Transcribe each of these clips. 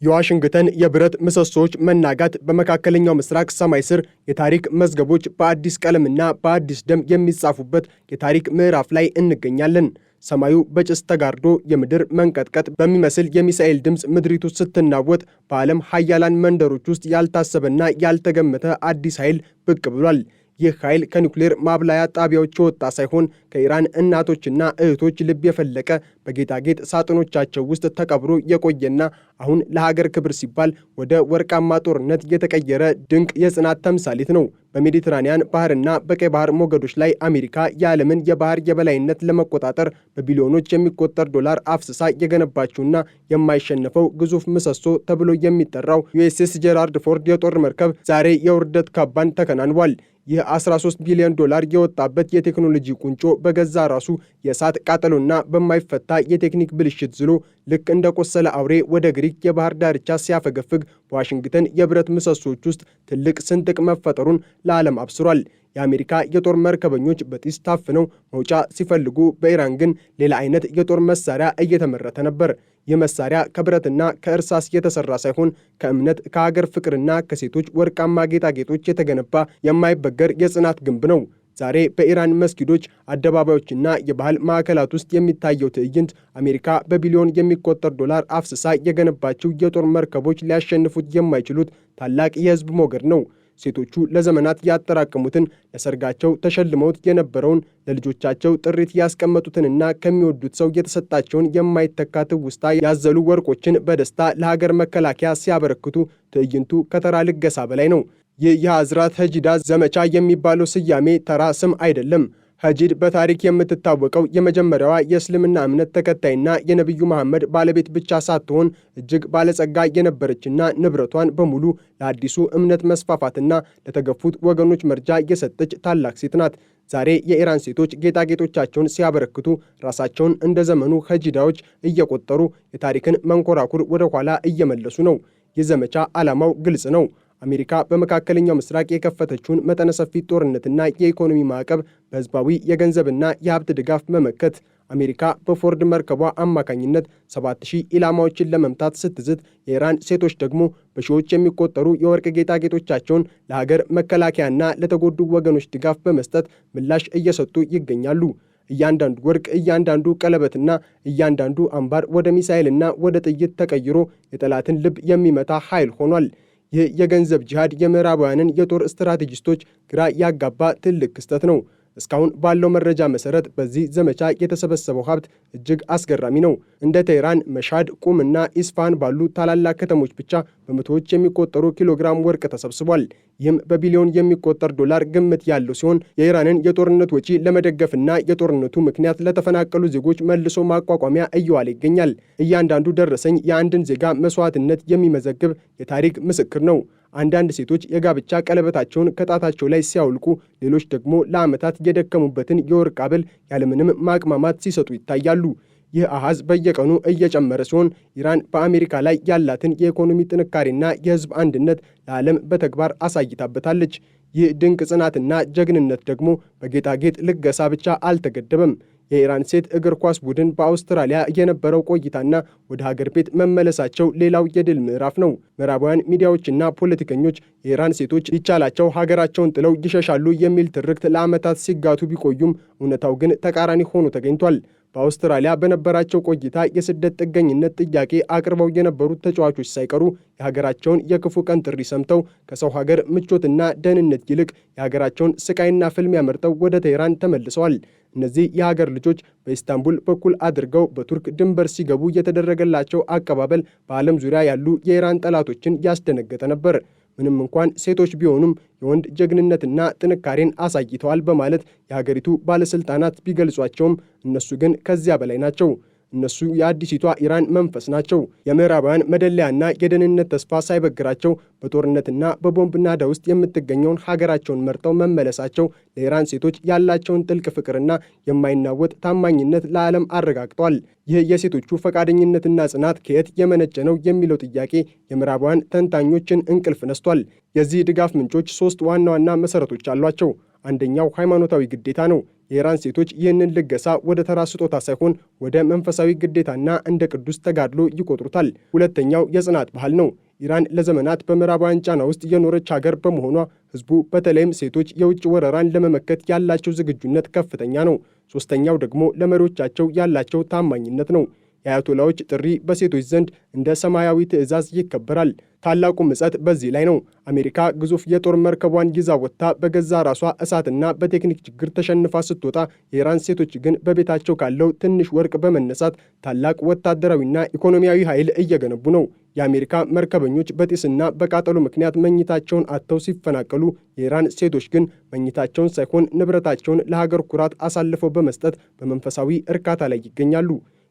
የዋሽንግተን የብረት ምሰሶዎች መናጋት በመካከለኛው ምስራቅ ሰማይ ስር የታሪክ መዝገቦች በአዲስ ቀለምና በአዲስ ደም የሚጻፉበት የታሪክ ምዕራፍ ላይ እንገኛለን። ሰማዩ በጭስ ተጋርዶ የምድር መንቀጥቀጥ በሚመስል የሚሳኤል ድምፅ ምድሪቱ ስትናወጥ በዓለም ሀያላን መንደሮች ውስጥ ያልታሰበና ያልተገመተ አዲስ ኃይል ብቅ ብሏል። ይህ ኃይል ከኒውክሌር ማብላያ ጣቢያዎች የወጣ ሳይሆን ከኢራን እናቶችና እህቶች ልብ የፈለቀ በጌጣጌጥ ሳጥኖቻቸው ውስጥ ተቀብሮ የቆየና አሁን ለሀገር ክብር ሲባል ወደ ወርቃማ ጦርነት የተቀየረ ድንቅ የጽናት ተምሳሌት ነው። በሜዲትራኒያን ባህርና በቀይ ባህር ሞገዶች ላይ አሜሪካ የዓለምን የባህር የበላይነት ለመቆጣጠር በቢሊዮኖች የሚቆጠር ዶላር አፍስሳ የገነባችውና የማይሸነፈው ግዙፍ ምሰሶ ተብሎ የሚጠራው ዩኤስኤስ ጄራልድ ፎርድ የጦር መርከብ ዛሬ የውርደት ካባን ተከናንቧል። ይህ 13 ቢሊዮን ዶላር የወጣበት የቴክኖሎጂ ቁንጮ በገዛ ራሱ የእሳት ቃጠሎና በማይፈታ የቴክኒክ ብልሽት ዝሎ ልክ እንደ ቆሰለ አውሬ ወደ ግሪክ የባህር ዳርቻ ሲያፈገፍግ በዋሽንግተን የብረት ምሰሶች ውስጥ ትልቅ ስንጥቅ መፈጠሩን ለዓለም አብስሯል። የአሜሪካ የጦር መርከበኞች በጢስ ታፍነው መውጫ ሲፈልጉ፣ በኢራን ግን ሌላ አይነት የጦር መሳሪያ እየተመረተ ነበር። ይህ መሳሪያ ከብረትና ከእርሳስ የተሰራ ሳይሆን ከእምነት ከሀገር ፍቅርና ከሴቶች ወርቃማ ጌጣጌጦች የተገነባ የማይበገር የጽናት ግንብ ነው። ዛሬ በኢራን መስጊዶች፣ አደባባዮችና የባህል ማዕከላት ውስጥ የሚታየው ትዕይንት አሜሪካ በቢሊዮን የሚቆጠር ዶላር አፍስሳ የገነባቸው የጦር መርከቦች ሊያሸንፉት የማይችሉት ታላቅ የህዝብ ሞገድ ነው። ሴቶቹ ለዘመናት ያጠራቀሙትን ለሰርጋቸው ተሸልመውት የነበረውን ለልጆቻቸው ጥሪት ያስቀመጡትንና ከሚወዱት ሰው የተሰጣቸውን የማይተካ ትውስታ ያዘሉ ወርቆችን በደስታ ለሀገር መከላከያ ሲያበረክቱ ትዕይንቱ ከተራ ልገሳ በላይ ነው። ይህ የሐዝራት ሀጂዳ ዘመቻ የሚባለው ስያሜ ተራ ስም አይደለም። ሀጂድ በታሪክ የምትታወቀው የመጀመሪያዋ የእስልምና እምነት ተከታይና የነቢዩ መሐመድ ባለቤት ብቻ ሳትሆን እጅግ ባለጸጋ የነበረችና ንብረቷን በሙሉ ለአዲሱ እምነት መስፋፋትና ለተገፉት ወገኖች መርጃ የሰጠች ታላቅ ሴት ናት። ዛሬ የኢራን ሴቶች ጌጣጌጦቻቸውን ሲያበረክቱ ራሳቸውን እንደ ዘመኑ ሀጂዳዎች እየቆጠሩ የታሪክን መንኮራኩር ወደ ኋላ እየመለሱ ነው። ይህ ዘመቻ ዓላማው ግልጽ ነው። አሜሪካ በመካከለኛው ምስራቅ የከፈተችውን መጠነ ሰፊ ጦርነትና የኢኮኖሚ ማዕቀብ በህዝባዊ የገንዘብና የሀብት ድጋፍ መመከት። አሜሪካ በፎርድ መርከቧ አማካኝነት 7000 ኢላማዎችን ለመምታት ስትዝት፣ የኢራን ሴቶች ደግሞ በሺዎች የሚቆጠሩ የወርቅ ጌጣጌጦቻቸውን ለሀገር መከላከያና ለተጎዱ ወገኖች ድጋፍ በመስጠት ምላሽ እየሰጡ ይገኛሉ። እያንዳንዱ ወርቅ፣ እያንዳንዱ ቀለበትና እያንዳንዱ አምባር ወደ ሚሳኤልና ወደ ጥይት ተቀይሮ የጠላትን ልብ የሚመታ ኃይል ሆኗል። ይህ የገንዘብ ጂሃድ የምዕራባውያንን የጦር ስትራቴጂስቶች ግራ ያጋባ ትልቅ ክስተት ነው። እስካሁን ባለው መረጃ መሰረት በዚህ ዘመቻ የተሰበሰበው ሀብት እጅግ አስገራሚ ነው። እንደ ቴህራን፣ መሻድ፣ ቁም እና ኢስፋሃን ባሉ ታላላቅ ከተሞች ብቻ በመቶዎች የሚቆጠሩ ኪሎግራም ወርቅ ተሰብስቧል። ይህም በቢሊዮን የሚቆጠር ዶላር ግምት ያለው ሲሆን የኢራንን የጦርነት ወጪ ለመደገፍና የጦርነቱ ምክንያት ለተፈናቀሉ ዜጎች መልሶ ማቋቋሚያ እየዋለ ይገኛል። እያንዳንዱ ደረሰኝ የአንድን ዜጋ መስዋዕትነት የሚመዘግብ የታሪክ ምስክር ነው። አንዳንድ ሴቶች የጋብቻ ቀለበታቸውን ከጣታቸው ላይ ሲያውልቁ፣ ሌሎች ደግሞ ለዓመታት የደከሙበትን የወርቅ ሐብል ያለምንም ማቅማማት ሲሰጡ ይታያሉ። ይህ አሃዝ በየቀኑ እየጨመረ ሲሆን ኢራን በአሜሪካ ላይ ያላትን የኢኮኖሚ ጥንካሬና የሕዝብ አንድነት ለዓለም በተግባር አሳይታበታለች። ይህ ድንቅ ጽናትና ጀግንነት ደግሞ በጌጣጌጥ ልገሳ ብቻ አልተገደበም። የኢራን ሴት እግር ኳስ ቡድን በአውስትራሊያ የነበረው ቆይታና ወደ ሀገር ቤት መመለሳቸው ሌላው የድል ምዕራፍ ነው። ምዕራባውያን ሚዲያዎችና ፖለቲከኞች የኢራን ሴቶች ይቻላቸው ሀገራቸውን ጥለው ይሸሻሉ የሚል ትርክት ለዓመታት ሲጋቱ ቢቆዩም እውነታው ግን ተቃራኒ ሆኖ ተገኝቷል። በአውስትራሊያ በነበራቸው ቆይታ የስደት ጥገኝነት ጥያቄ አቅርበው የነበሩት ተጫዋቾች ሳይቀሩ የሀገራቸውን የክፉ ቀን ጥሪ ሰምተው ከሰው ሀገር ምቾትና ደህንነት ይልቅ የሀገራቸውን ስቃይና ፍልሚያ መርጠው ወደ ቴህራን ተመልሰዋል። እነዚህ የሀገር ልጆች በኢስታንቡል በኩል አድርገው በቱርክ ድንበር ሲገቡ የተደረገላቸው አቀባበል በዓለም ዙሪያ ያሉ የኢራን ጠላቶችን ያስደነገጠ ነበር። ምንም እንኳን ሴቶች ቢሆኑም የወንድ ጀግንነትና ጥንካሬን አሳይተዋል በማለት የሀገሪቱ ባለስልጣናት ቢገልጿቸውም እነሱ ግን ከዚያ በላይ ናቸው። እነሱ የአዲሲቷ ኢራን መንፈስ ናቸው። የምዕራባውያን መደለያና የደህንነት ተስፋ ሳይበግራቸው በጦርነትና በቦምብ ናዳ ውስጥ የምትገኘውን ሀገራቸውን መርጠው መመለሳቸው ለኢራን ሴቶች ያላቸውን ጥልቅ ፍቅርና የማይናወጥ ታማኝነት ለዓለም አረጋግጧል። ይህ የሴቶቹ ፈቃደኝነትና ጽናት ከየት የመነጨ ነው የሚለው ጥያቄ የምዕራባውያን ተንታኞችን እንቅልፍ ነስቷል። የዚህ ድጋፍ ምንጮች 3 ዋና ዋና መሰረቶች አሏቸው። አንደኛው ሃይማኖታዊ ግዴታ ነው። የኢራን ሴቶች ይህንን ልገሳ ወደ ተራ ስጦታ ሳይሆን ወደ መንፈሳዊ ግዴታና እንደ ቅዱስ ተጋድሎ ይቆጥሩታል። ሁለተኛው የጽናት ባህል ነው። ኢራን ለዘመናት በምዕራባውያን ጫና ውስጥ የኖረች ሀገር በመሆኗ ህዝቡ በተለይም ሴቶች የውጭ ወረራን ለመመከት ያላቸው ዝግጁነት ከፍተኛ ነው። ሶስተኛው ደግሞ ለመሪዎቻቸው ያላቸው ታማኝነት ነው። የአያቶላዎች ጥሪ በሴቶች ዘንድ እንደ ሰማያዊ ትዕዛዝ ይከበራል። ታላቁ ምጸት በዚህ ላይ ነው። አሜሪካ ግዙፍ የጦር መርከቧን ይዛ ወጥታ በገዛ ራሷ እሳትና በቴክኒክ ችግር ተሸንፋ ስትወጣ፣ የኢራን ሴቶች ግን በቤታቸው ካለው ትንሽ ወርቅ በመነሳት ታላቅ ወታደራዊና ኢኮኖሚያዊ ኃይል እየገነቡ ነው። የአሜሪካ መርከበኞች በጢስና በቃጠሎ ምክንያት መኝታቸውን አጥተው ሲፈናቀሉ፣ የኢራን ሴቶች ግን መኝታቸውን ሳይሆን ንብረታቸውን ለሀገር ኩራት አሳልፈው በመስጠት በመንፈሳዊ እርካታ ላይ ይገኛሉ።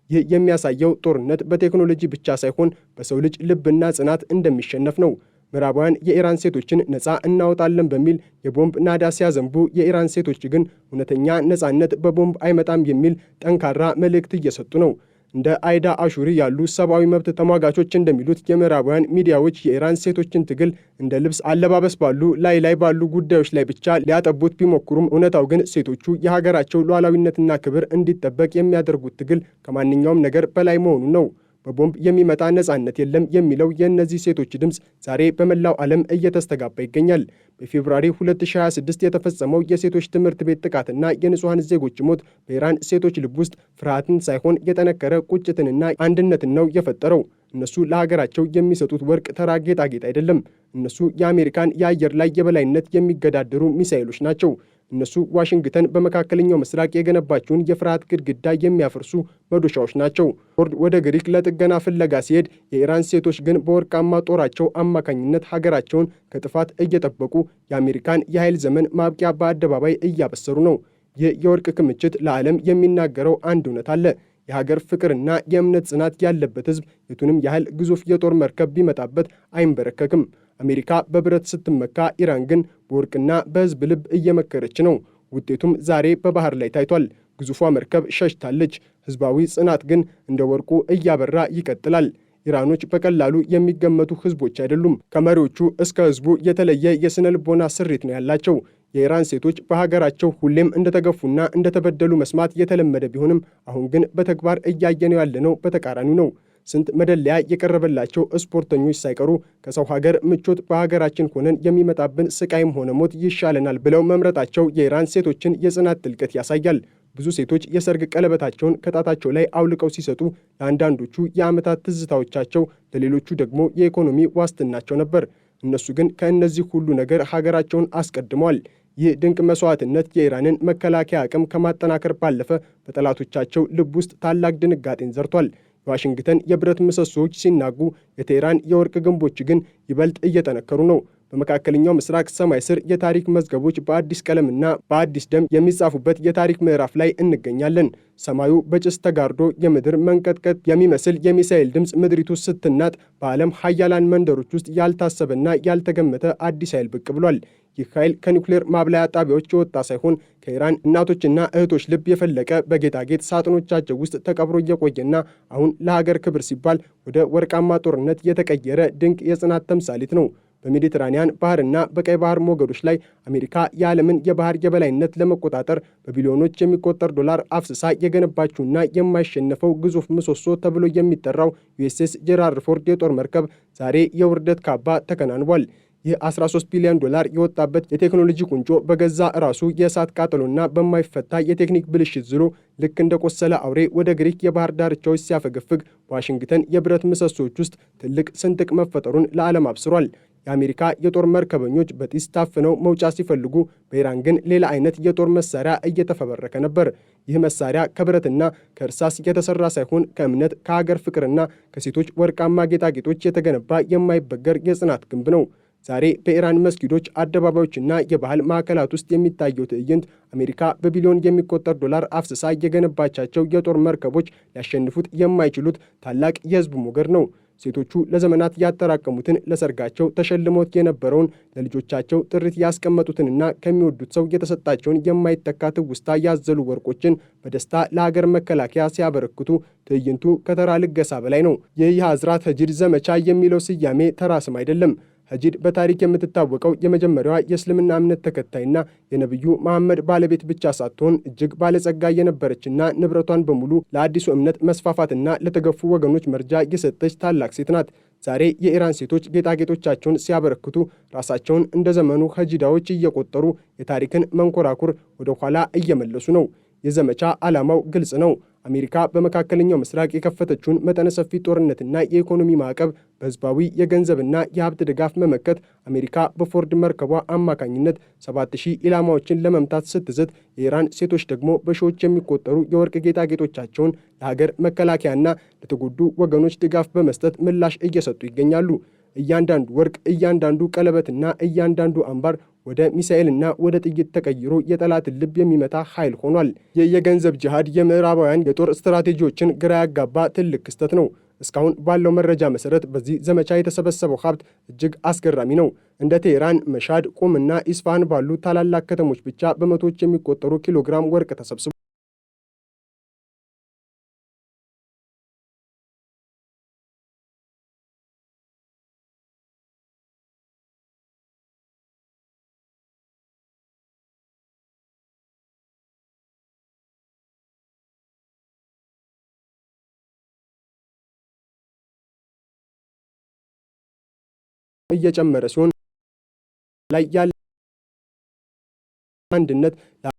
ይህ የሚያሳየው ጦርነት በቴክኖሎጂ ብቻ ሳይሆን በሰው ልጅ ልብና ጽናት እንደሚሸነፍ ነው። ምዕራባውያን የኢራን ሴቶችን ነፃ እናወጣለን በሚል የቦምብ ናዳ ሲያዘንቡ፣ የኢራን ሴቶች ግን እውነተኛ ነፃነት በቦምብ አይመጣም የሚል ጠንካራ መልእክት እየሰጡ ነው። እንደ አይዳ አሹሪ ያሉ ሰብአዊ መብት ተሟጋቾች እንደሚሉት የምዕራባውያን ሚዲያዎች የኢራን ሴቶችን ትግል እንደ ልብስ አለባበስ ባሉ ላይ ባሉ ጉዳዮች ላይ ብቻ ሊያጠቡት ቢሞክሩም እውነታው ግን ሴቶቹ የሀገራቸው ሉዓላዊነትና ክብር እንዲጠበቅ የሚያደርጉት ትግል ከማንኛውም ነገር በላይ መሆኑ ነው። በቦምብ የሚመጣ ነፃነት የለም የሚለው የእነዚህ ሴቶች ድምፅ ዛሬ በመላው ዓለም እየተስተጋባ ይገኛል። በፌብሩዋሪ 2026 የተፈጸመው የሴቶች ትምህርት ቤት ጥቃትና የንጹሐን ዜጎች ሞት በኢራን ሴቶች ልብ ውስጥ ፍርሃትን ሳይሆን የጠነከረ ቁጭትንና አንድነትን ነው የፈጠረው። እነሱ ለሀገራቸው የሚሰጡት ወርቅ ተራ ጌጣጌጥ አይደለም። እነሱ የአሜሪካን የአየር ላይ የበላይነት የሚገዳደሩ ሚሳኤሎች ናቸው። እነሱ ዋሽንግተን በመካከለኛው ምስራቅ የገነባቸውን የፍርሃት ግድግዳ የሚያፈርሱ መዶሻዎች ናቸው። ፎርድ ወደ ግሪክ ለጥገና ፍለጋ ሲሄድ፣ የኢራን ሴቶች ግን በወርቃማ ጦራቸው አማካኝነት ሀገራቸውን ከጥፋት እየጠበቁ የአሜሪካን የኃይል ዘመን ማብቂያ በአደባባይ እያበሰሩ ነው። ይህ የወርቅ ክምችት ለዓለም የሚናገረው አንድ እውነት አለ። የሀገር ፍቅርና የእምነት ጽናት ያለበት ሕዝብ የቱንም ያህል ግዙፍ የጦር መርከብ ቢመጣበት አይንበረከክም። አሜሪካ በብረት ስትመካ፣ ኢራን ግን በወርቅና በሕዝብ ልብ እየመከረች ነው። ውጤቱም ዛሬ በባህር ላይ ታይቷል። ግዙፏ መርከብ ሸሽታለች። ሕዝባዊ ጽናት ግን እንደ ወርቁ እያበራ ይቀጥላል። ኢራኖች በቀላሉ የሚገመቱ ሕዝቦች አይደሉም። ከመሪዎቹ እስከ ሕዝቡ የተለየ የስነ ልቦና ስሪት ነው ያላቸው። የኢራን ሴቶች በሀገራቸው ሁሌም እንደተገፉና እንደተበደሉ መስማት የተለመደ ቢሆንም አሁን ግን በተግባር እያየነው ያለነው በተቃራኒው ነው። ስንት መደለያ የቀረበላቸው ስፖርተኞች ሳይቀሩ ከሰው ሀገር ምቾት በሀገራችን ሆነን የሚመጣብን ስቃይም ሆነ ሞት ይሻለናል ብለው መምረጣቸው የኢራን ሴቶችን የጽናት ጥልቀት ያሳያል። ብዙ ሴቶች የሰርግ ቀለበታቸውን ከጣታቸው ላይ አውልቀው ሲሰጡ፣ ለአንዳንዶቹ የዓመታት ትዝታዎቻቸው፣ ለሌሎቹ ደግሞ የኢኮኖሚ ዋስትናቸው ነበር። እነሱ ግን ከእነዚህ ሁሉ ነገር ሀገራቸውን አስቀድመዋል። ይህ ድንቅ መስዋዕትነት የኢራንን መከላከያ አቅም ከማጠናከር ባለፈ በጠላቶቻቸው ልብ ውስጥ ታላቅ ድንጋጤን ዘርቷል። የዋሽንግተን የብረት ምሰሶዎች ሲናጉ፣ የቴህራን የወርቅ ግንቦች ግን ይበልጥ እየጠነከሩ ነው። በመካከለኛው ምስራቅ ሰማይ ስር የታሪክ መዝገቦች በአዲስ ቀለምና በአዲስ ደም የሚጻፉበት የታሪክ ምዕራፍ ላይ እንገኛለን። ሰማዩ በጭስ ተጋርዶ የምድር መንቀጥቀጥ የሚመስል የሚሳኤል ድምፅ ምድሪቱ ስትናጥ፣ በዓለም ሀያላን መንደሮች ውስጥ ያልታሰበና ያልተገመተ አዲስ ኃይል ብቅ ብሏል። ይህ ኃይል ከኒውክሌር ማብላያ ጣቢያዎች የወጣ ሳይሆን ከኢራን እናቶችና እህቶች ልብ የፈለቀ በጌጣጌጥ ሳጥኖቻቸው ውስጥ ተቀብሮ እየቆየና አሁን ለሀገር ክብር ሲባል ወደ ወርቃማ ጦርነት የተቀየረ ድንቅ የጽናት ተምሳሌት ነው። በሜዲትራኒያን ባህርና በቀይ ባህር ሞገዶች ላይ አሜሪካ የዓለምን የባህር የበላይነት ለመቆጣጠር በቢሊዮኖች የሚቆጠር ዶላር አፍስሳ የገነባችውና የማይሸነፈው ግዙፍ ምሰሶ ተብሎ የሚጠራው ዩኤስኤስ ጄራልድ ፎርድ የጦር መርከብ ዛሬ የውርደት ካባ ተከናንቧል። ይህ 13 ቢሊዮን ዶላር የወጣበት የቴክኖሎጂ ቁንጮ በገዛ ራሱ የእሳት ቃጠሎና በማይፈታ የቴክኒክ ብልሽት ዝሎ ልክ እንደ ቆሰለ አውሬ ወደ ግሪክ የባህር ዳርቻዎች ሲያፈገፍግ፣ በዋሽንግተን የብረት ምሰሶዎች ውስጥ ትልቅ ስንጥቅ መፈጠሩን ለዓለም አብስሯል። የአሜሪካ የጦር መርከበኞች በጢስ ታፍነው መውጫ ሲፈልጉ፣ በኢራን ግን ሌላ አይነት የጦር መሳሪያ እየተፈበረከ ነበር። ይህ መሳሪያ ከብረትና ከእርሳስ የተሰራ ሳይሆን ከእምነት፣ ከሀገር ፍቅርና ከሴቶች ወርቃማ ጌጣጌጦች የተገነባ የማይበገር የጽናት ግንብ ነው። ዛሬ በኢራን መስጊዶች፣ አደባባዮችና የባህል ማዕከላት ውስጥ የሚታየው ትዕይንት አሜሪካ በቢሊዮን የሚቆጠር ዶላር አፍስሳ የገነባቻቸው የጦር መርከቦች ሊያሸንፉት የማይችሉት ታላቅ የሕዝብ ሞገድ ነው። ሴቶቹ ለዘመናት ያጠራቀሙትን፣ ለሰርጋቸው ተሸልሞት የነበረውን፣ ለልጆቻቸው ጥሪት ያስቀመጡትንና ከሚወዱት ሰው የተሰጣቸውን የማይተካ ትውስታ ያዘሉ ወርቆችን በደስታ ለሀገር መከላከያ ሲያበረክቱ ትዕይንቱ ከተራ ልገሳ በላይ ነው። ይህ የሐዝራት ሀጂር ዘመቻ የሚለው ስያሜ ተራ ስም አይደለም። ሀጂድ በታሪክ የምትታወቀው የመጀመሪያዋ የእስልምና እምነት ተከታይና የነቢዩ መሐመድ ባለቤት ብቻ ሳትሆን እጅግ ባለጸጋ የነበረችና ንብረቷን በሙሉ ለአዲሱ እምነት መስፋፋትና ለተገፉ ወገኖች መርጃ የሰጠች ታላቅ ሴት ናት። ዛሬ የኢራን ሴቶች ጌጣጌጦቻቸውን ሲያበረክቱ ራሳቸውን እንደ ዘመኑ ሀጂዳዎች እየቆጠሩ የታሪክን መንኮራኩር ወደ ኋላ እየመለሱ ነው። የዘመቻ ዓላማው ግልጽ ነው። አሜሪካ በመካከለኛው ምስራቅ የከፈተችውን መጠነ ሰፊ ጦርነትና የኢኮኖሚ ማዕቀብ በህዝባዊ የገንዘብና የሀብት ድጋፍ መመከት፣ አሜሪካ በፎርድ መርከቧ አማካኝነት 7000 ኢላማዎችን ለመምታት ስትዝት፣ የኢራን ሴቶች ደግሞ በሺዎች የሚቆጠሩ የወርቅ ጌጣጌጦቻቸውን ለሀገር መከላከያና ለተጎዱ ወገኖች ድጋፍ በመስጠት ምላሽ እየሰጡ ይገኛሉ። እያንዳንዱ ወርቅ፣ እያንዳንዱ ቀለበትና እያንዳንዱ አምባር ወደ ሚሳኤልና ወደ ጥይት ተቀይሮ የጠላትን ልብ የሚመታ ኃይል ሆኗል። ይህ የገንዘብ ጂሃድ የምዕራባውያን የጦር ስትራቴጂዎችን ግራ ያጋባ ትልቅ ክስተት ነው። እስካሁን ባለው መረጃ መሰረት በዚህ ዘመቻ የተሰበሰበው ሀብት እጅግ አስገራሚ ነው። እንደ ቴህራን፣ መሻድ፣ ቁም እና ኢስፋሃን ባሉ ታላላቅ ከተሞች ብቻ በመቶዎች የሚቆጠሩ ኪሎግራም ወርቅ ተሰብስቧል። እየጨመረ ሲሆን ላይ ያለ አንድነት ያው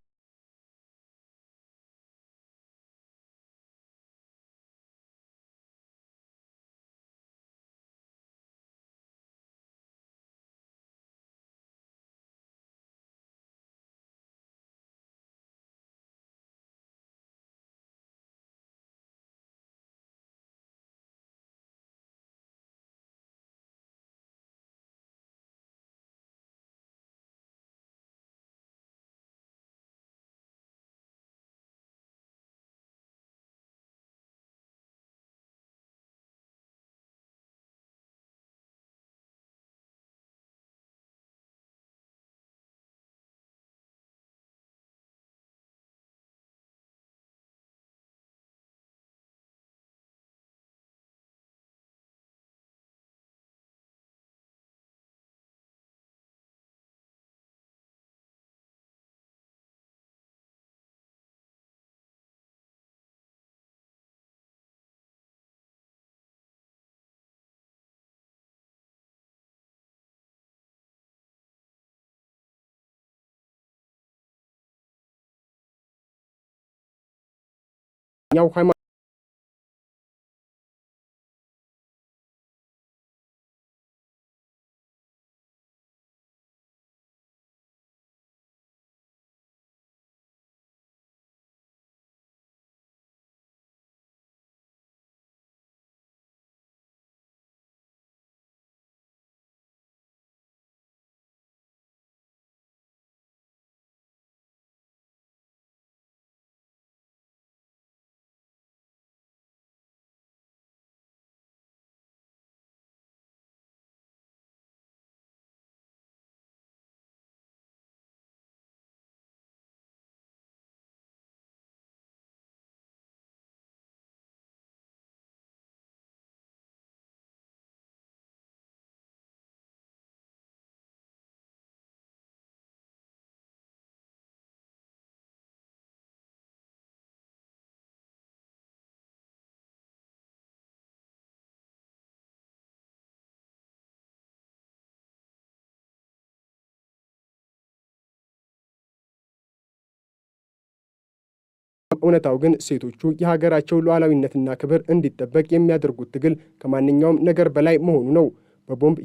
እውነታው ግን ሴቶቹ የሀገራቸው ሉዓላዊነትና ክብር እንዲጠበቅ የሚያደርጉት ትግል ከማንኛውም ነገር በላይ መሆኑ ነው። በቦምብ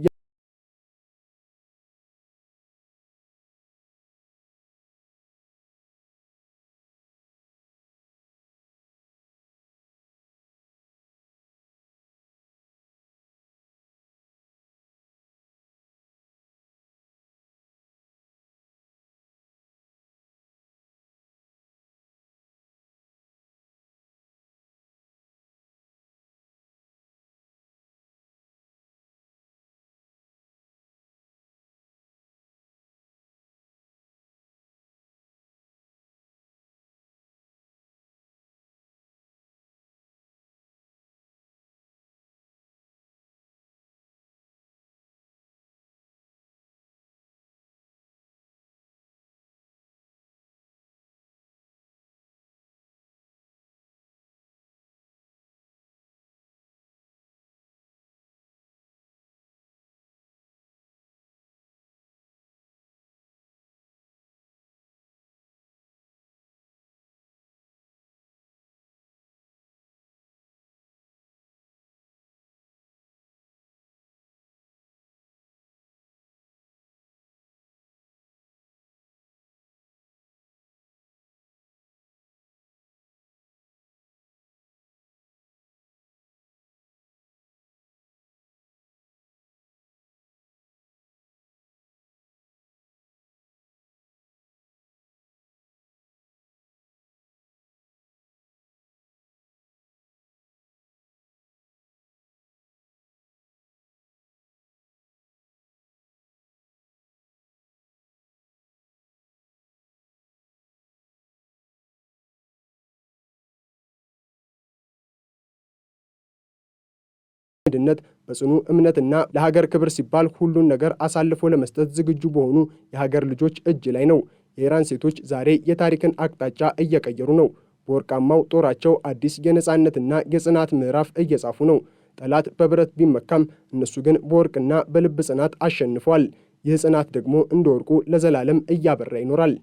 አንድነት በጽኑ እምነትና ለሀገር ክብር ሲባል ሁሉን ነገር አሳልፎ ለመስጠት ዝግጁ በሆኑ የሀገር ልጆች እጅ ላይ ነው። የኢራን ሴቶች ዛሬ የታሪክን አቅጣጫ እየቀየሩ ነው። በወርቃማው ጦራቸው አዲስ የነፃነትና የጽናት ምዕራፍ እየጻፉ ነው። ጠላት በብረት ቢመካም እነሱ ግን በወርቅና በልብ ጽናት አሸንፈዋል። ይህ ጽናት ደግሞ እንደ ወርቁ ለዘላለም እያበራ ይኖራል።